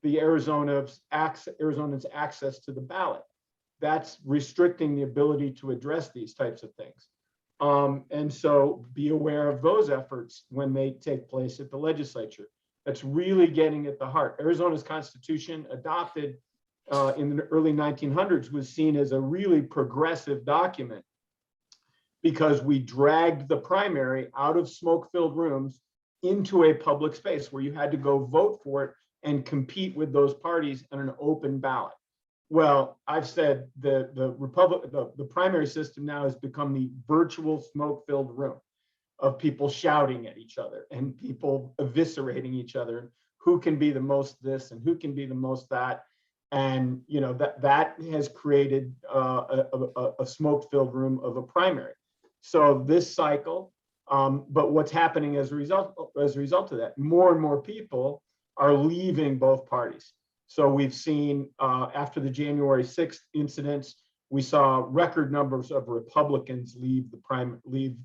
the Arizonans' access to the ballot. That's restricting the ability to address these types of things. And so be aware of those efforts when they take place at the legislature. That's really getting at the heart. Arizona's constitution, adopted in the early 1900s, was seen as a really progressive document because we dragged the primary out of smoke-filled rooms into a public space where you had to go vote for it and compete with those parties on an open ballot. Well, I've said the primary system now has become the virtual smoke-filled room of people shouting at each other and people eviscerating each other. Who can be the most this and who can be the most that? And you know that has created a smoke-filled room of a primary. So this cycle, but what's happening as a result of that, more and more people are leaving both parties. So we've seen after the January 6th incidents, we saw record numbers of Republicans leave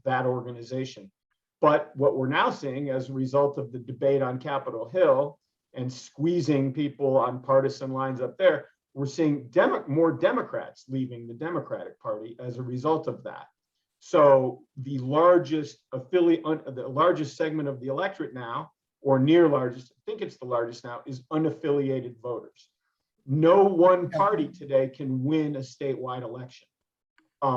that organization. But what we're now seeing as a result of the debate on Capitol Hill and squeezing people on partisan lines up there, we're seeing more Democrats leaving the Democratic Party as a result of that. So the largest segment of the electorate now, or near largest, I think it's the largest now, is unaffiliated voters. No one party today can win a statewide election.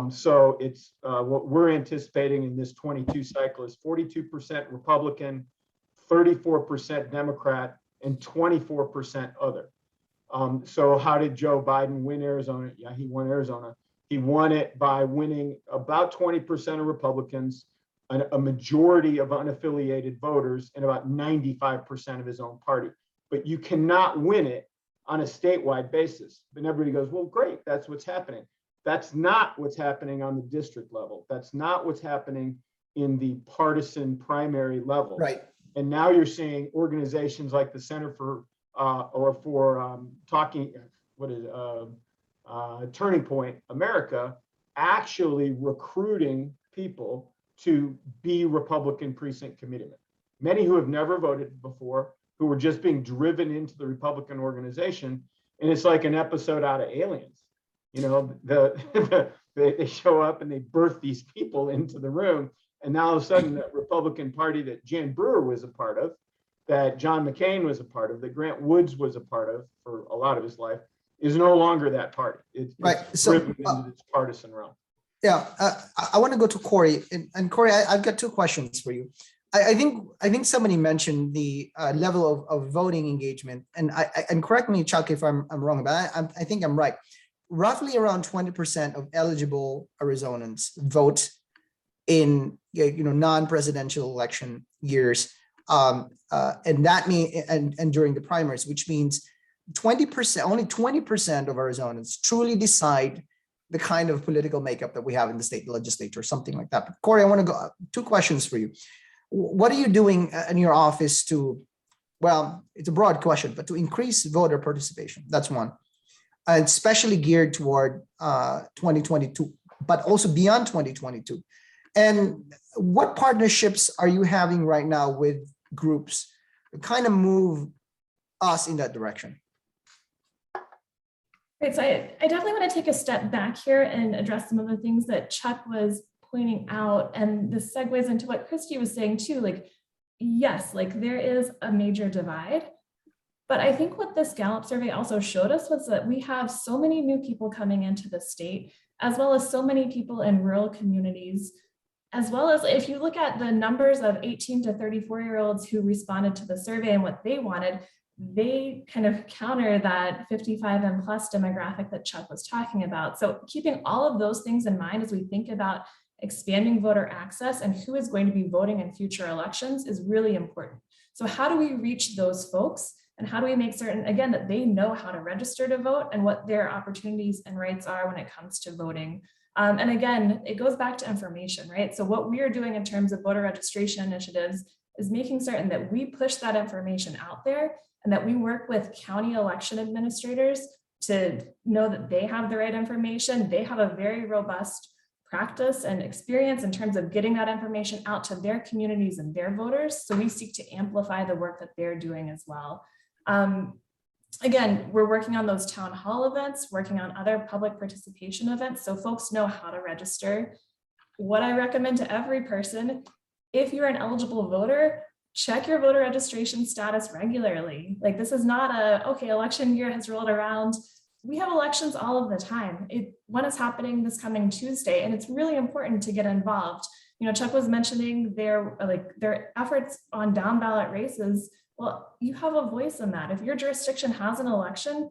So it's what we're anticipating in this 22 cycle is 42% Republican, 34% Democrat, and 24% other. So how did Joe Biden win Arizona? Yeah, he won Arizona. He won it by winning about 20% of Republicans, a majority of unaffiliated voters, and about 95% of his own party. But you cannot win it on a statewide basis. And everybody goes, well, great, that's what's happening. That's not what's happening on the district level. That's not what's happening in the partisan primary level. Right. And now you're seeing organizations like the Center for Turning Point America actually recruiting people to be Republican precinct committeemen. Many who have never voted before, who were just being driven into the Republican organization. And it's like an episode out of Aliens. You know, they show up and they birth these people into the room. And now all of a sudden, that Republican Party that Jan Brewer was a part of, that John McCain was a part of, that Grant Woods was a part of for a lot of his life, is no longer that party. It's driven into this partisan realm. Yeah, I want to go to Corey, and Corey, I've got two questions for you. I think somebody mentioned the level of voting engagement, and correct me, Chuck, if I'm wrong, but I think I'm right. Roughly around 20% of eligible Arizonans vote in non-presidential election years, and that means and during the primaries, which means 20%, only 20% of Arizonans truly decide the kind of political makeup that we have in the state legislature, something like that. But Corey, I want to go two questions for you. What are you doing in your office to, well, it's a broad question, but to increase voter participation? That's one, and especially geared toward 2022, but also beyond 2022. And what partnerships are you having right now with groups to kind of move us in that direction? Right, so I definitely want to take a step back here and address some of the things that Chuck was pointing out, and this segues into what Christy was saying too. Like, yes, like there is a major divide, but I think what this Gallup survey also showed us was that we have so many new people coming into the state, as well as so many people in rural communities, as well as if you look at the numbers of 18 to 34-year-olds who responded to the survey and what they wanted, they kind of counter that 55 and plus demographic that Chuck was talking about. So keeping all of those things in mind as we think about expanding voter access and who is going to be voting in future elections is really important. So how do we reach those folks? And how do we make certain, again, that they know how to register to vote and what their opportunities and rights are when it comes to voting? And again, it goes back to information, right? So what we are doing in terms of voter registration initiatives is making certain that we push that information out there and that we work with county election administrators to know that they have the right information. They have a very robust practice and experience in terms of getting that information out to their communities and their voters. So we seek to amplify the work that they're doing as well. Again, we're working on those town hall events, working on other public participation events, so folks know how to register. what I recommend to every person, if you're an eligible voter, check your voter registration status regularly. Like, this is not a, okay, election year has rolled around. We have elections all of the time. One is happening this coming Tuesday, and it's really important to get involved. You know, Chuck was mentioning their efforts on down ballot races. Well, you have a voice in that. If your jurisdiction has an election,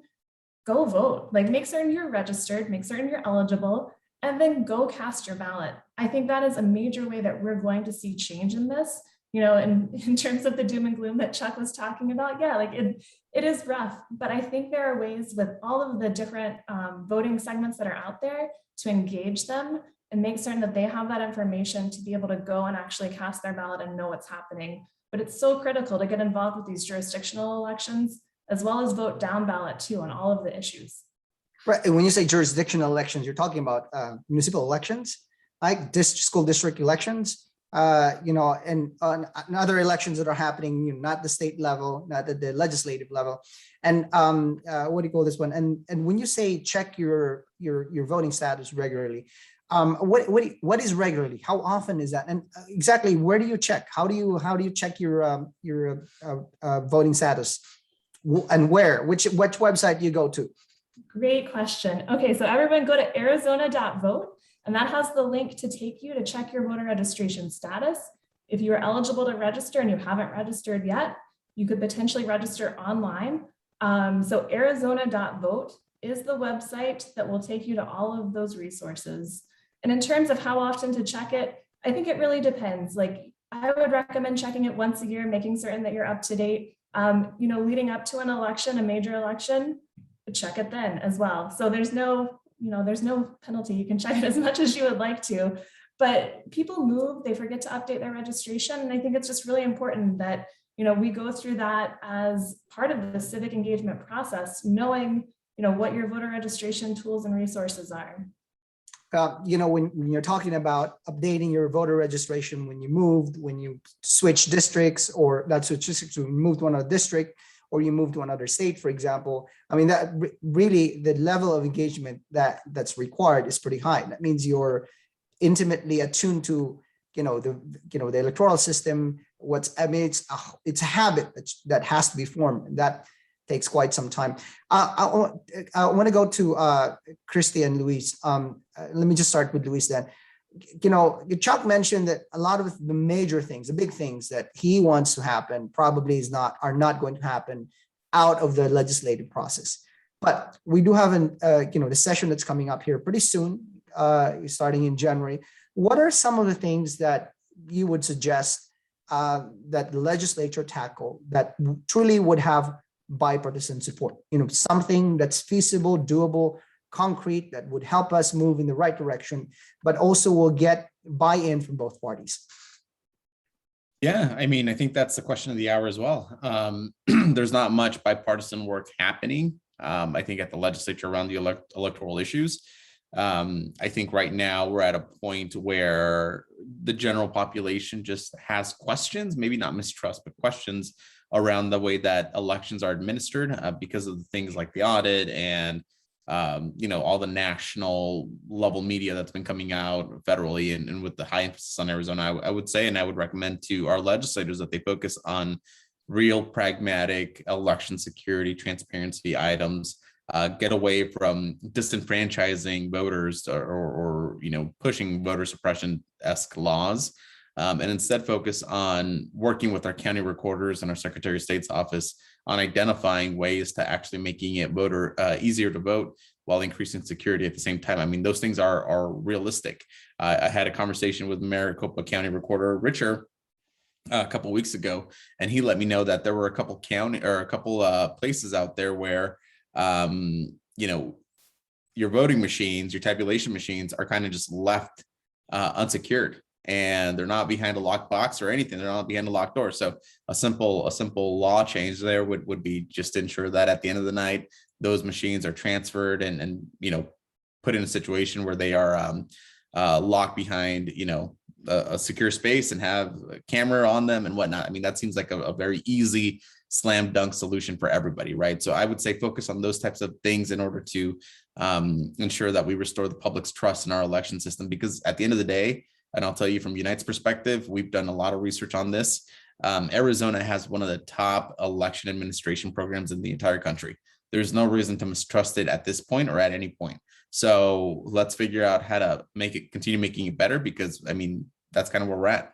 go vote. Like, make certain you're registered, make certain you're eligible, and then go cast your ballot. I think that is a major way that we're going to see change in this. You know, in terms of the doom and gloom that Chuck was talking about, yeah, like it is rough, but I think there are ways with all of the different voting segments that are out there to engage them and make certain that they have that information to be able to go and actually cast their ballot and know what's happening. But it's so critical to get involved with these jurisdictional elections, as well as vote down ballot too on all of the issues. Right. And when you say jurisdictional elections, you're talking about municipal elections, like school district elections, and other elections that are happening, not the state level, not at the legislative level. And what do you call this one? And when you say check your voting status regularly, what is regularly? How often is that? And exactly where do you check? How do you check your voting status? And where? Which website do you go to? Great question. Okay, so everyone go to arizona.vote, and that has the link to take you to check your voter registration status. If you're eligible to register and you haven't registered yet, you could potentially register online. So arizona.vote is the website that will take you to all of those resources. And in terms of how often to check it, I think it really depends. Like, I would recommend checking it once a year, making certain that you're up to date. Leading up to an election, a major election, check it then as well. So there's no penalty. You can check it as much as you would like to, but people move, they forget to update their registration. And I think it's just really important that, we go through that as part of the civic engagement process, knowing, what your voter registration tools and resources are. When you're talking about updating your voter registration, when you moved, when you switch districts, or not switch districts, when you moved to another district, or you move to another state, for example, I mean, that really the level of engagement that's required is pretty high. That means you're intimately attuned to, the electoral system. It's a habit that has to be formed, and that takes quite some time. I want to go to Christy and Luis. Let me just start with Luis then. Chuck mentioned that a lot of the major things, the big things that he wants to happen probably are not going to happen out of the legislative process. But we do have the session that's coming up here pretty soon, starting in January. What are some of the things that you would suggest that the legislature tackle that truly would have bipartisan support? Something that's feasible, doable, concrete, that would help us move in the right direction, but also will get buy-in from both parties. Yeah, I mean, I think that's the question of the hour as well. There's not much bipartisan work happening, I think, at the legislature around the electoral issues. I think right now we're at a point where the general population just has questions, maybe not mistrust, but questions around the way that elections are administered because of the things like the audit and all the national level media that's been coming out federally and with the high emphasis on Arizona. I would say, and I would recommend to our legislators that they focus on real pragmatic election security, transparency items, get away from disenfranchising voters or pushing voter suppression-esque laws, and instead focus on working with our county recorders and our Secretary of State's office on identifying ways to actually making it easier to vote while increasing security at the same time. I mean, those things are realistic. I had a conversation with Maricopa County Recorder Richard a couple of weeks ago, and he let me know that there were a couple places out there where your voting machines, your tabulation machines are kind of just left unsecured, and they're not behind a locked box or anything. They're not behind a locked door. So a simple law change there would be just to ensure that at the end of the night, those machines are transferred and put in a situation where they are locked behind, a secure space and have a camera on them and whatnot. I mean, that seems like a very easy slam dunk solution for everybody, right? So I would say focus on those types of things in order to ensure that we restore the public's trust in our election system, because at the end of the day, And I'll tell you from Unite's perspective, we've done a lot of research on this. Arizona has one of the top election administration programs in the entire country. There's no reason to mistrust it at this point or at any point. So let's figure out how to make it, continue making it better, because I mean, that's kind of where we're at.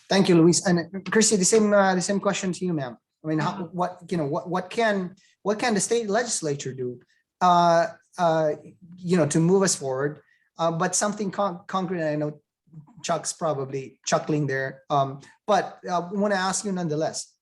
Thank you, Luis. And Christy, the same question to you, ma'am. I mean, what can the state legislature do, to move us forward? But something concrete. And I know Chuck's probably chuckling there, but I want to ask you nonetheless.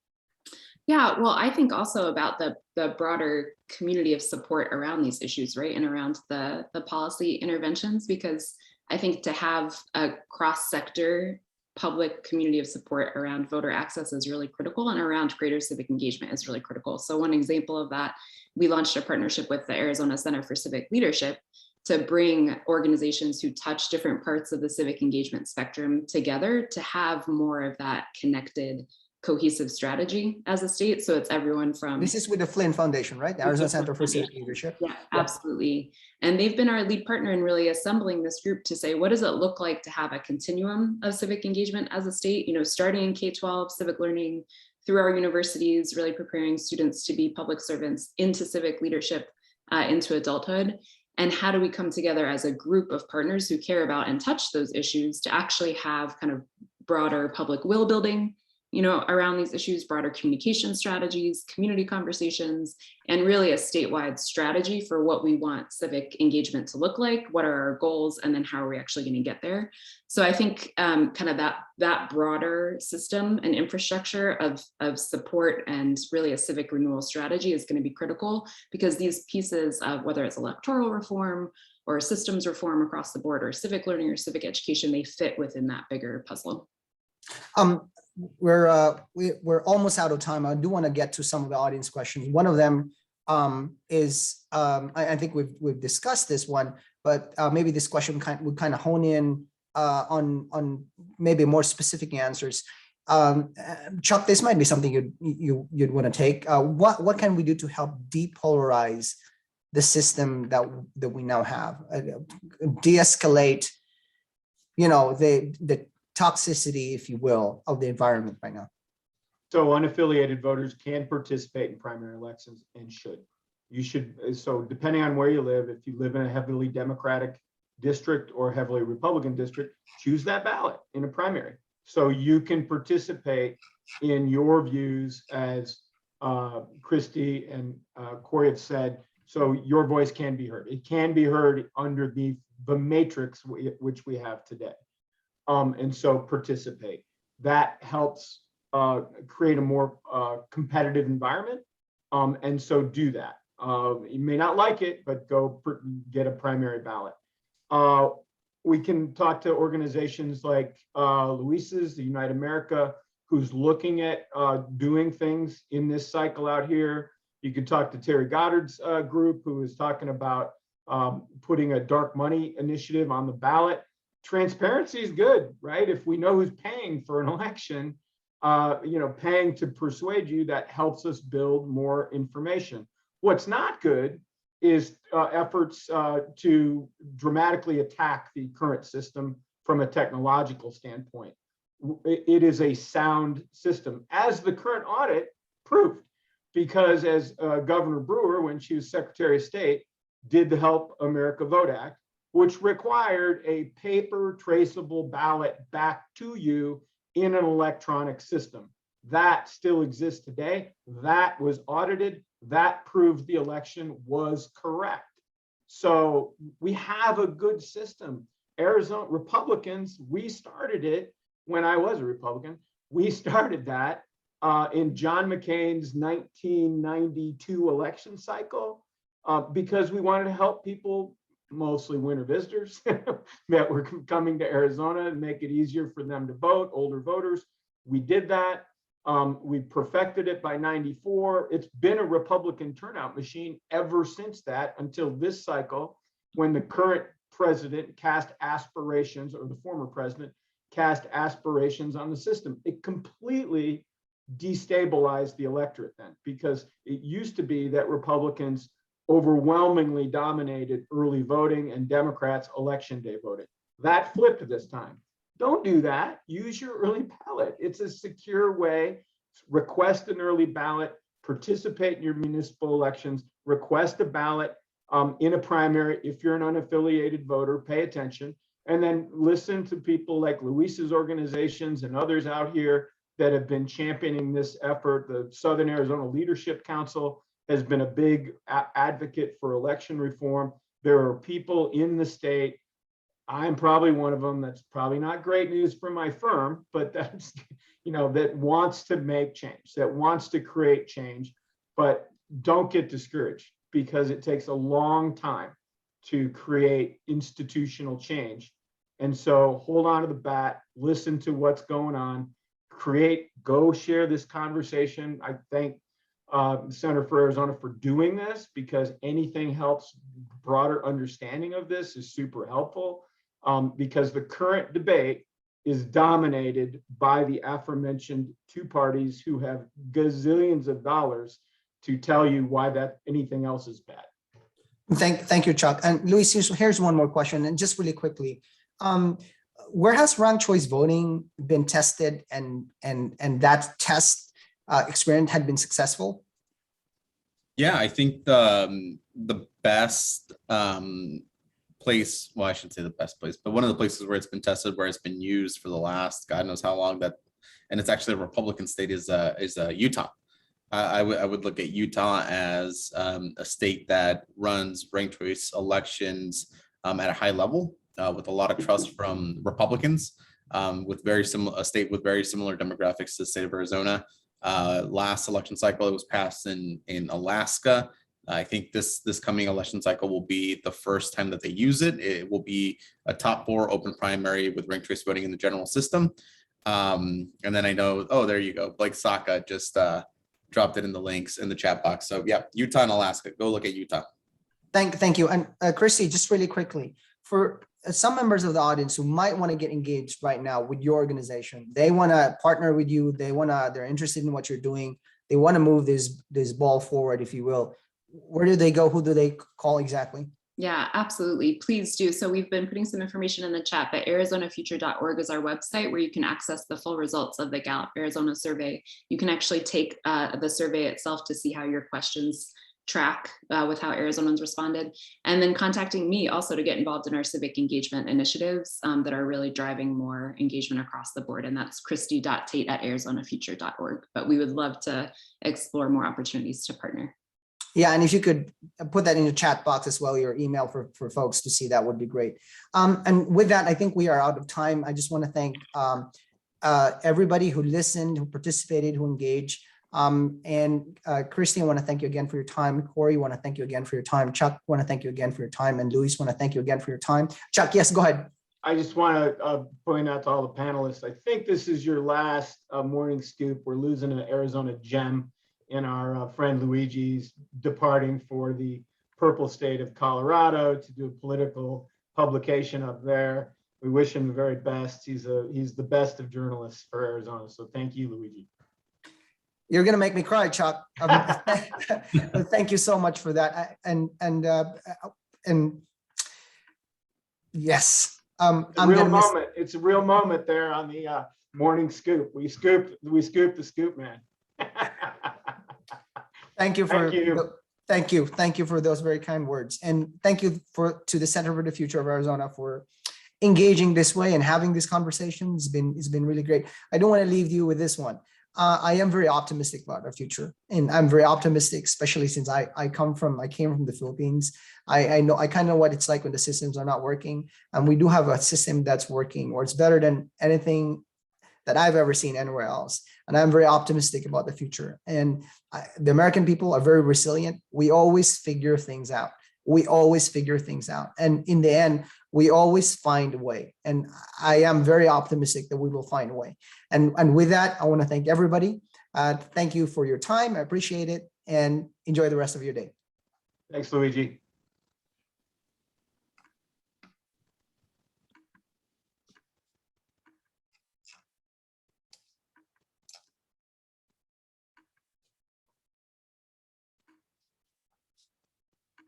Yeah, well, I think also about the broader community of support around these issues, right? And around the policy interventions, because I think to have a cross-sector public community of support around voter access is really critical, and around greater civic engagement is really critical. So one example of that, we launched a partnership with the Arizona Center for Civic Leadership to bring organizations who touch different parts of the civic engagement spectrum together to have more of that connected, cohesive strategy as a state. So it's everyone from— This is with the Flynn Foundation, right? The Arizona Center for Civic Leadership. Yeah, absolutely. And they've been our lead partner in really assembling this group to say, what does it look like to have a continuum of civic engagement as a state, starting in K-12 civic learning through our universities, really preparing students to be public servants, into civic leadership, into adulthood. And how do we come together as a group of partners who care about and touch those issues to actually have kind of broader public will building, around these issues, broader communication strategies, community conversations, and really a statewide strategy for what we want civic engagement to look like, what are our goals, and then how are we actually going to get there. So I think kind of that broader system and infrastructure of support and really a civic renewal strategy is going to be critical, because these pieces of whether it's electoral reform or systems reform across the board, or civic learning or civic education, they fit within that bigger puzzle. We're almost out of time. I do want to get to some of the audience questions. One of them is I think we've discussed this one, but maybe this question would kind of hone in on maybe more specific answers. Chuck, this might be something you'd want to take. What can we do to help depolarize the system that we now have, de-escalate, the toxicity, if you will, of the environment right now? So unaffiliated voters can participate in primary elections and should. You should. So depending on where you live, if you live in a heavily Democratic district or heavily Republican district, choose that ballot in a primary. So you can participate in your views, as Christy and Corey have said. So your voice can be heard. It can be heard under the matrix which we have today. And so participate. That helps create a more competitive environment. And so do that. You may not like it, but go get a primary ballot. We can talk to organizations like Luis's, the Unite America, who's looking at doing things in this cycle out here. You could talk to Terry Goddard's group, who is talking about putting a dark money initiative on the ballot. Transparency is good, right? If we know who's paying for an election, paying to persuade you, that helps us build more information. What's not good is efforts to dramatically attack the current system from a technological standpoint. It is a sound system, as the current audit proved, because as Governor Brewer, when she was Secretary of State, did the Help America Vote Act, which required a paper traceable ballot back to you in an electronic system. That still exists today. That was audited. That proved the election was correct. So we have a good system. Arizona Republicans, we started it when I was a Republican. We started that in John McCain's 1992 election cycle because we wanted to help people, mostly winter visitors that were coming to Arizona, and make it easier for them to vote, older voters. We did that. We perfected it by 94. It's been a Republican turnout machine ever since that, until this cycle, when the current president cast aspirations, or the former president cast aspirations on the system. It completely destabilized the electorate then, because it used to be that Republicans overwhelmingly dominated early voting and Democrats election day voting. That flipped this time. Don't do that. Use your early ballot. It's a secure way. Request an early ballot, participate in your municipal elections, request a ballot in a primary. If you're an unaffiliated voter, pay attention, and then listen to people like Luis's organizations and others out here that have been championing this effort. The Southern Arizona Leadership Council has been a big advocate for election reform. There are people in the state, I'm probably one of them, that's probably not great news for my firm, but that's, that wants to make change, that wants to create change, but don't get discouraged because it takes a long time to create institutional change. And so hold on to the bat, listen to what's going on, go share this conversation. I thank the Center for Arizona for doing this, because anything helps broader understanding of this is super helpful, because the current debate is dominated by the aforementioned two parties who have gazillions of dollars to tell you why that anything else is bad. Thank you, Chuck. And Luis, here's one more question, and just really quickly, where has ranked choice voting been tested, and that test experiment had been successful? Yeah, I think the best place, well, I shouldn't say the best place, but one of the places where it's been tested, where it's been used for the last God knows how long, and it's actually a Republican state, is Utah. I would look at Utah as a state that runs ranked choice elections at a high level, with a lot of trust from Republicans, with a state with very similar demographics to the state of Arizona. Last election cycle, it was passed in Alaska. I think this coming election cycle will be the first time that they use it. It will be a top 4 open primary with ranked choice voting in the general system. And then I know, oh, there you go. Blake Saka just dropped it in the links in the chat box. So yeah, Utah and Alaska, go look at Utah. Thank you. And Christy, just really quickly, for some members of the audience who might want to get engaged right now with your organization, they want to partner with you, they're interested in what you're doing, they want to move this ball forward, if you will. Where do they go? Who do they call exactly? Yeah, absolutely. Please do. So we've been putting some information in the chat, but arizonafuture.org is our website where you can access the full results of the Gallup Arizona survey. You can actually take the survey itself to see how your questions track with how Arizonans responded, and then contacting me also to get involved in our civic engagement initiatives that are really driving more engagement across the board. And that's christy.tate@arizonafuture.org. But we would love to explore more opportunities to partner. Yeah, and if you could put that in the chat box as well, your email for folks to see, that would be great. And with that, I think we are out of time. I just want to thank everybody who listened, who participated, who engaged. And Christy, I want to thank you again for your time. Corey, I want to thank you again for your time. Chuck, I want to thank you again for your time. And Luis, I want to thank you again for your time. Chuck, yes, go ahead. I just want to point out to all the panelists, I think this is your last morning scoop. We're losing an Arizona gem in our friend Luigi's departing for the purple state of Colorado to do a political publication up there. We wish him the very best. He's the best of journalists for Arizona. So thank you, Luigi. You're going to make me cry, Chuck. Thank you so much for that. And yes, It's a real moment there on the morning scoop. We scooped the scoop, man. Thank you for those very kind words, and thank you to the Center for the Future of Arizona for engaging this way and having this conversation. It's been really great. I don't want to leave you with this one. I am very optimistic about our future, and I'm very optimistic, especially since I came from the Philippines. I kind of know what it's like when the systems are not working, and we do have a system that's working, or it's better than anything that I've ever seen anywhere else. And I'm very optimistic about the future. And the American people are very resilient. We always figure things out. And in the end, we always find a way. And I am very optimistic that we will find a way. And with that, I want to thank everybody. Thank you for your time. I appreciate it, and enjoy the rest of your day. Thanks, Luigi.